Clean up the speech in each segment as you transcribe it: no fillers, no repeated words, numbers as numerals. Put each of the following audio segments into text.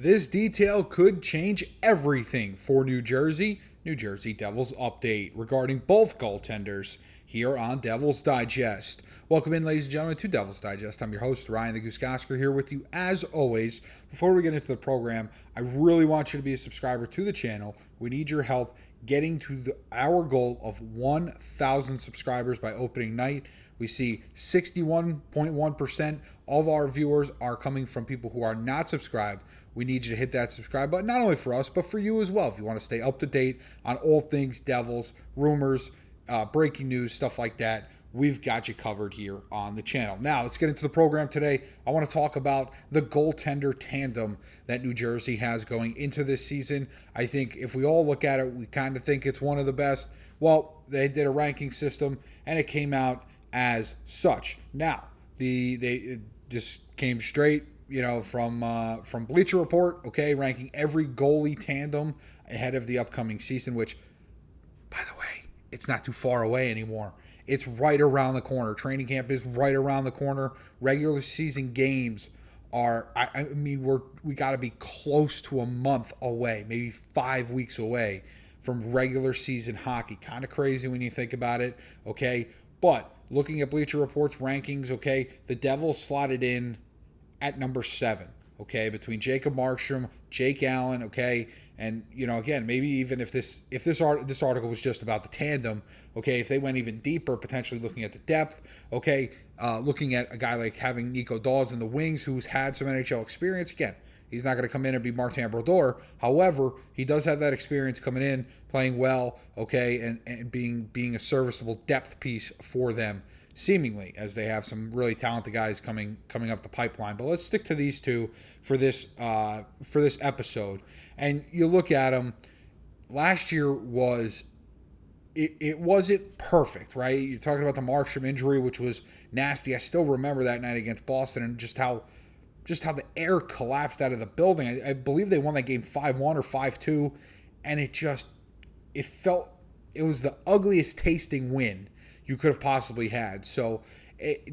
This detail could change everything for New Jersey. New Jersey Devils update regarding both goaltenders here on Devils Digest. Welcome in, ladies and gentlemen, to Devils Digest. I'm your host, Ryan the Gosiker, here with you as always. Before we get into the program, I really want you to be a subscriber to the channel. We need your help getting to our goal of 1,000 subscribers by opening night. We see 61.1% of our viewers are coming from people who are not subscribed. We need you to hit that subscribe button, not only for us, but for you as well. If you want to stay up to date on all things Devils, rumors, breaking news, stuff like that, we've got you covered here on the channel. Now, let's get into the program today. I want to talk about the goaltender tandem that New Jersey has going into this season. I think if we all look at it, we kind of think it's one of the best. Well, they did a ranking system, and it came out as such. Now, they just came straight, from Bleacher Report, okay, ranking every goalie tandem ahead of the upcoming season, which, by the way, it's not too far away anymore. It's right around the corner. Training camp is right around the corner. Regular season games are, we got to be close to a month away, maybe 5 weeks away from regular season hockey. Kind of crazy when you think about it, okay? But looking at Bleacher Report's rankings, okay, the Devils slotted in at number 7, okay, between Jacob Markstrom, Jake Allen, okay, and again, maybe even if this article was just about the tandem, okay, if they went even deeper, potentially looking at the depth, okay, looking at a guy like having Nico Daws in the wings, who's had some NHL experience. Again, he's not going to come in and be Martin Brodeur. However, he does have that experience coming in, playing well, okay, and being a serviceable depth piece for them, seemingly, as they have some really talented guys coming up the pipeline. But let's stick to these two for this episode. And you look at them. Last year was it wasn't perfect, right? You're talking about the Markstrom injury, which was nasty. I still remember that night against Boston and just how the air collapsed out of the building. I believe they won that game 5-1 or 5-2, and it was the ugliest tasting win you could have possibly had. So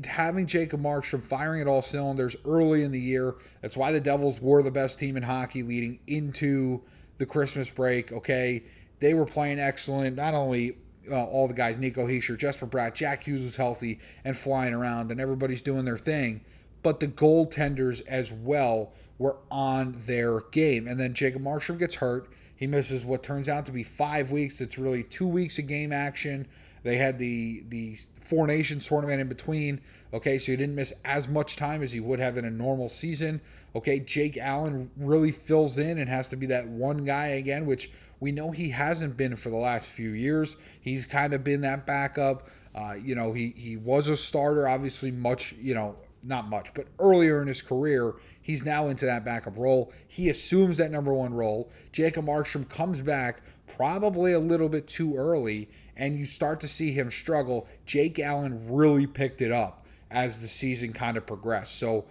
having Jacob Markstrom firing at all cylinders early in the year, that's why the Devils were the best team in hockey leading into the Christmas break, okay? They were playing excellent. Not only all the guys, Nico, Hischier, Jesper, Bratt, Jack Hughes was healthy and flying around, and everybody's doing their thing, but the goaltenders as well were on their game. And then Jacob Markstrom gets hurt. He misses what turns out to be 5 weeks. It's really 2 weeks of game action. They had the Four Nations tournament in between. Okay, so he didn't miss as much time as he would have in a normal season. Okay, Jake Allen really fills in and has to be that one guy again, which we know he hasn't been for the last few years. He's kind of been that backup. He was a starter, obviously not much, but earlier in his career, he's now into that backup role. He assumes that number one role. Jacob Markstrom comes back probably a little bit too early, and you start to see him struggle. Jake Allen really picked it up as the season kind of progressed. So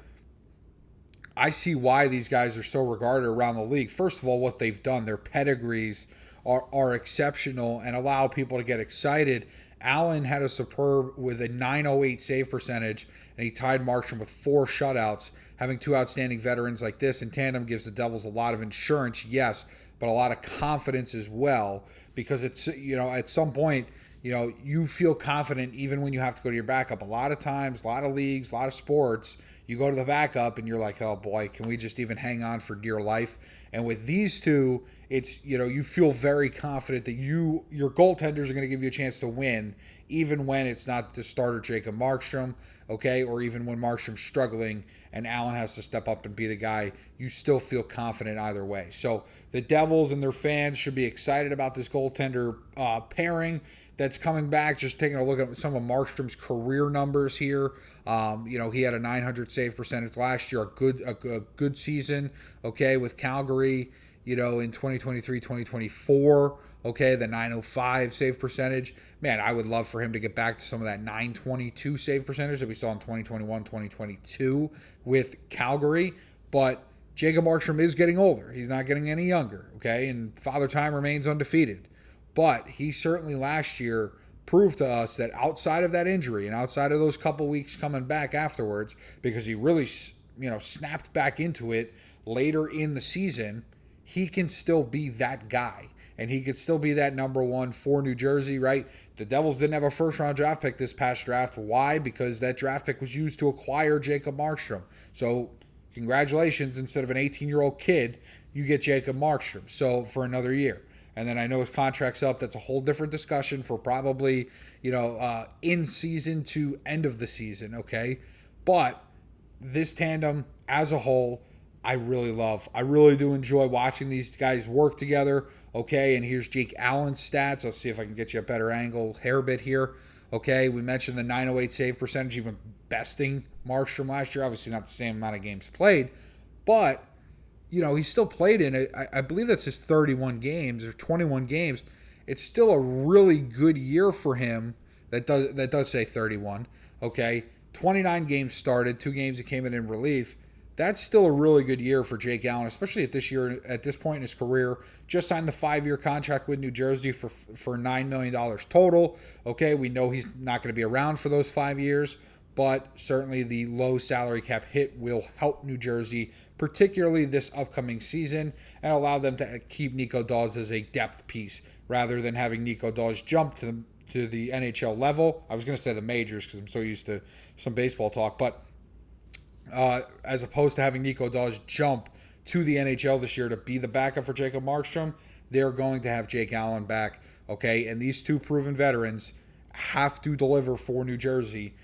I see why these guys are so regarded around the league. First of all, what they've done, their pedigrees are exceptional and allow people to get excited. Allen had a superb with a .908 save percentage, and he tied Markstrom with 4 shutouts. Having two outstanding veterans like this in tandem gives the Devils a lot of insurance, yes, but a lot of confidence as well, because it's, at some point, you feel confident even when you have to go to your backup. A lot of times, a lot of leagues, a lot of sports, you go to the backup and you're like, oh boy, can we just even hang on for dear life? And with these two, it's, you feel very confident that your goaltenders are going to give you a chance to win, even when it's not the starter Jacob Markstrom, okay, or even when Markstrom's struggling and Allen has to step up and be the guy. You still feel confident either way. So the Devils and their fans should be excited about this goaltender pairing that's coming back. Just taking a look at some of Markstrom's career numbers here. He had a .900 save percentage last year, a good season, okay, with Calgary, in 2023, 2024, okay, the .905 save percentage. Man, I would love for him to get back to some of that .922 save percentage that we saw in 2021, 2022 with Calgary. But Jacob Markstrom is getting older. He's not getting any younger, okay, and Father Time remains undefeated. But he certainly last year proved to us that outside of that injury and outside of those couple weeks coming back afterwards, because he really, snapped back into it later in the season, he can still be that guy. And he could still be that number one for New Jersey, right? The Devils didn't have a first-round draft pick this past draft. Why? Because that draft pick was used to acquire Jacob Markstrom. So congratulations, instead of an 18-year-old kid, you get Jacob Markstrom for another year. And then I know his contract's up. That's a whole different discussion for probably, in season to end of the season, okay? But this tandem as a whole, I really love. I really do enjoy watching these guys work together, okay? And here's Jake Allen's stats. I'll see if I can get you a better angle, hair bit here, okay? We mentioned the 908 save percentage, even besting Markstrom last year. Obviously not the same amount of games played, but he still played in it. I believe that's his 31 games or 21 games. It's still a really good year for him. That does say 31. Okay, 29 games started, 2 games he came in relief. That's still a really good year for Jake Allen, especially at this point in his career. Just signed the 5-year contract with New Jersey for $9 million total. Okay, we know he's not going to be around for those 5 years, but certainly the low salary cap hit will help New Jersey, particularly this upcoming season, and allow them to keep Nico Daws as a depth piece rather than having Nico Daws jump to the NHL level. I was going to say the majors because I'm so used to some baseball talk, but as opposed to having Nico Daws jump to the NHL this year to be the backup for Jacob Markstrom, they're going to have Jake Allen back, okay? And these two proven veterans have to deliver for New Jersey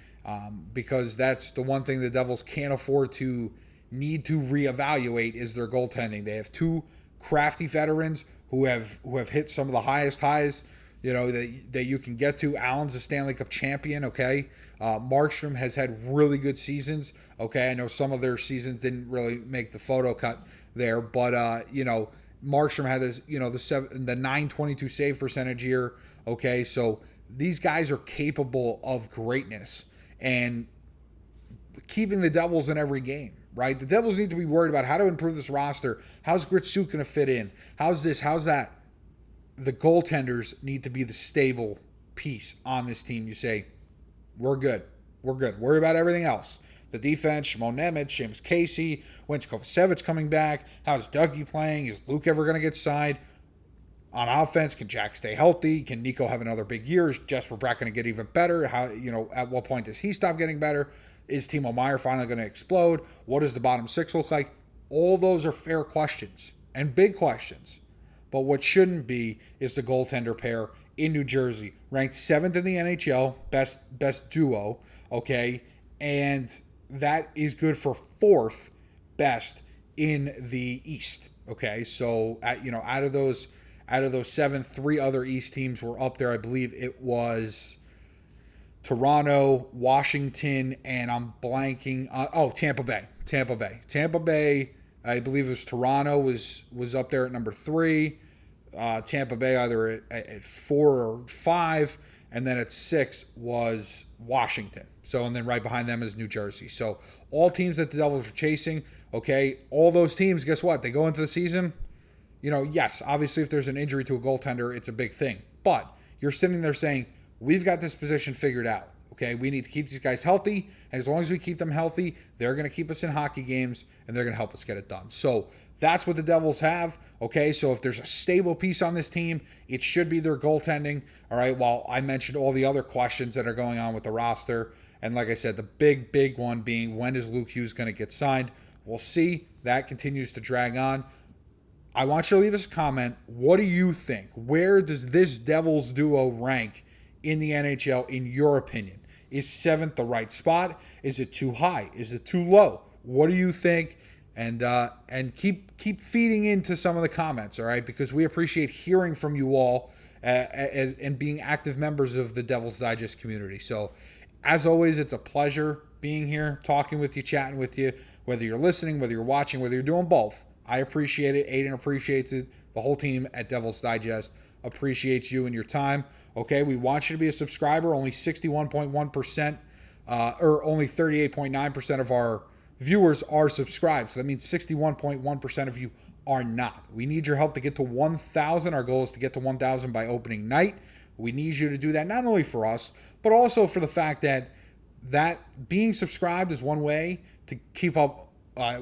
because that's the one thing the Devils can't afford to need to reevaluate is their goaltending. They have 2 crafty veterans who have hit some of the highest highs that you can get to. Allen's a Stanley Cup champion, okay? Markstrom has had really good seasons, okay? I know some of their seasons didn't really make the photo cut there, but, Markstrom had this, the 922 save percentage year, okay? So these guys are capable of greatness and keeping the Devils in every game, right? The Devils need to be worried about how to improve this roster. How's Gritsuk going to fit in? How's this? How's that? The goaltenders need to be the stable piece on this team. You say, we're good. We're good. Worry about everything else. The defense, Nemec, Seamus, Casey, when's Kovacevic coming back? How's Dougie playing? Is Luke ever going to get signed? On offense, can Jack stay healthy? Can Nico have another big year? Is Jesper Bratt going to get even better? How, at what point does he stop getting better? Is Timo Meier finally going to explode? What does the bottom 6 look like? All those are fair questions and big questions. But what shouldn't be is the goaltender pair in New Jersey, ranked 7th in the NHL, best duo, okay? And that is good for 4th best in the East, okay? So, out of those 7, 3 other East teams were up there. I believe it was Toronto, Washington, and I'm blanking. Tampa Bay. Tampa Bay, I believe it was Toronto was up there at number 3. Tampa Bay either at 4 or 5, and then at 6 was Washington. So, and then right behind them is New Jersey. So all teams that the Devils are chasing, okay, all those teams, guess what? They go into the season, yes, obviously if there's an injury to a goaltender, it's a big thing. But you're sitting there saying, we've got this position figured out. Okay, we need to keep these guys healthy, and as long as we keep them healthy, they're going to keep us in hockey games, and they're going to help us get it done. So that's what the Devils have. Okay, so if there's a stable piece on this team, it should be their goaltending. All right, while I mentioned all the other questions that are going on with the roster, and like I said, the big one being when is Luke Hughes going to get signed? We'll see. That continues to drag on. I want you to leave us a comment. What do you think? Where does this Devils duo rank in the NHL in your opinion? Is 7th the right spot? Is it too high? Is it too low? What do you think? And keep feeding into some of the comments, all right? Because we appreciate hearing from you all and being active members of the Devil's Digest community. So, as always, it's a pleasure being here, talking with you, chatting with you, whether you're listening, whether you're watching, whether you're doing both. I appreciate it. Aiden appreciates it. The whole team at Devil's Digest appreciates you and your time. Okay, we want you to be a subscriber. Only 61.1%, or only 38.9% of our viewers are subscribed. So that means 61.1% of you are not. We need your help to get to 1,000. Our goal is to get to 1,000 by opening night. We need you to do that not only for us, but also for the fact that being subscribed is one way to keep up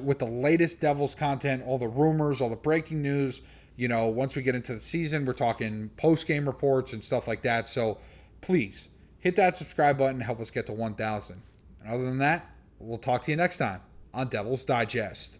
with the latest Devils content, all the rumors, all the breaking news. Once we get into the season, we're talking post-game reports and stuff like that. So please hit that subscribe button and help us get to 1,000. And other than that, we'll talk to you next time on Devils Digest.